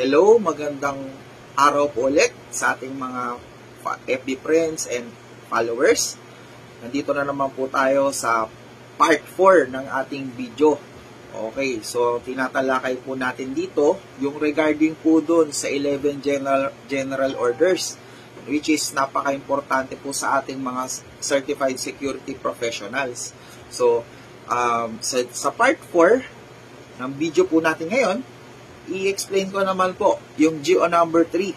Hello, magandang araw po ulit sa ating mga FB friends and followers. Nandito na naman po tayo sa part 4 ng ating video. Okay, so tinatalakay po natin dito yung regarding po dun sa 11 general orders, which is napaka-importante po sa ating mga certified security professionals. So, sa part 4 ng video po natin ngayon, i-explain ko naman po yung GO number 3.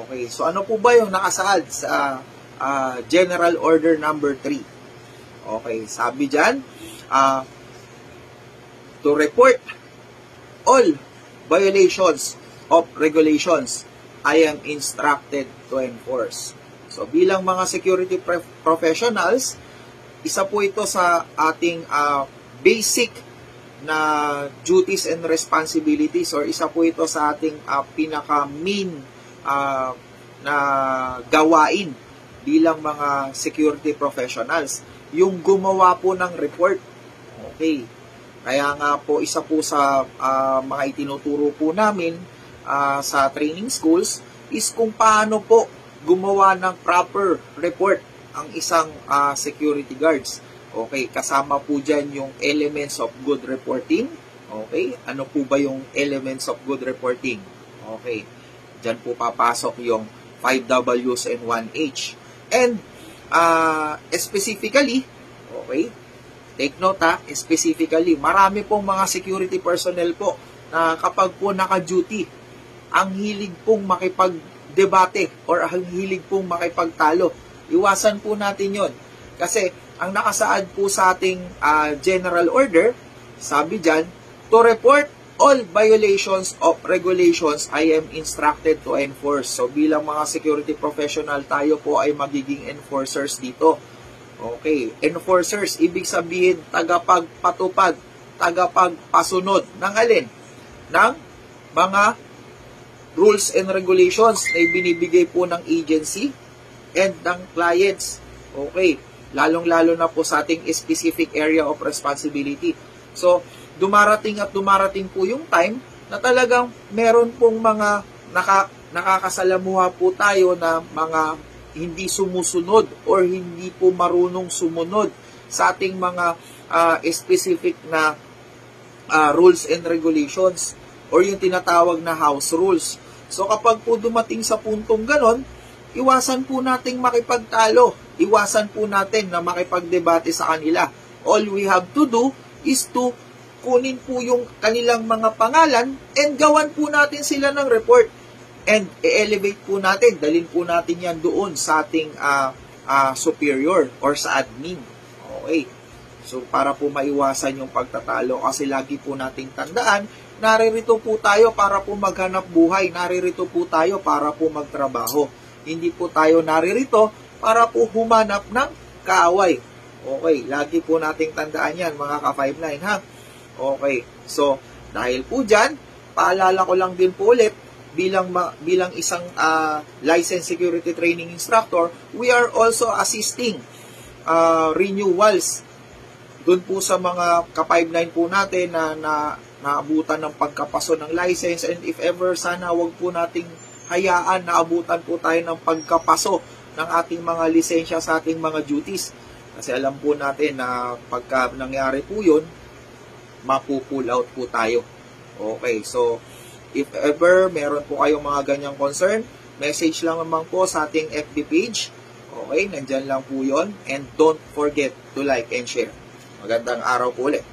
Okay, so ano po ba yung nakasaad sa General Order number 3? Okay, sabi dyan, to report all violations of regulations I am instructed to enforce. So bilang mga security professionals, isa po ito sa ating basic na duties and responsibilities, or isa po ito sa ating pinaka-main na gawain bilang mga security professionals, yung gumawa po ng report. Okay. Kaya nga po, isa po sa mga itinuturo po namin sa training schools is kung paano po gumawa ng proper report ang isang security guards. Okay, kasama po dyan yung elements of good reporting. Okay, ano po ba yung elements of good reporting? Okay, dyan po papasok yung 5 W's and 1 H. And specifically, okay, take note specifically, marami pong mga security personnel po na kapag po naka-duty, ang hilig pong makipag-debate or ang hilig pong makipagtalo. Iwasan po natin yon. Kasi ang nakasaad po sa ating general order, sabi dyan, to report all violations of regulations I am instructed to enforce. So bilang mga security professional, tayo po ay magiging enforcers dito. Okay, enforcers, ibig sabihin tagapagpatupad, tagapagpasunod ng alin? Ng mga rules and regulations na ibinibigay po ng agency and ng clients. Okay, lalong-lalo na po sa ating specific area of responsibility. So, dumarating po yung time na talagang meron pong mga nakakasalamuha po tayo na mga hindi sumusunod or hindi po marunong sumunod sa ating mga specific na rules and regulations or yung tinatawag na house rules. So, kapag po dumating sa puntong ganon, iwasan po nating makipagtalo. Iwasan po natin na makipagdebate sa kanila. All we have to do is to kunin po yung kanilang mga pangalan and gawan po natin sila ng report. And i-elevate po natin, dalhin po natin yan doon sa ating superior or sa admin. Okay. So, para po maiwasan yung pagtatalo, kasi lagi po nating tandaan, naririto po tayo para po maghanap buhay. Naririto po tayo para po magtrabaho. Hindi po tayo naririto para po humanap ng kaaway. Okay, lagi po nating tandaan yan, mga ka-59, ha? Okay, so, dahil po dyan, paalala ko lang din po ulit, bilang isang licensed security training instructor, we are also assisting renewals doon po sa mga ka-59 po natin na naabutan ng pagkapaso ng license, and if ever, sana wag po nating hayaan na abutan po tayo ng pagkapaso ng ating mga lisensya sa ating mga duties. Kasi alam po natin na pagka nangyari po yun, mapu-pull out po tayo. Okay, so if ever meron po kayong mga ganyang concern, message lang naman po sa ating FB page. Okay, nandyan lang po yun. And don't forget to like and share. Magandang araw po ulit.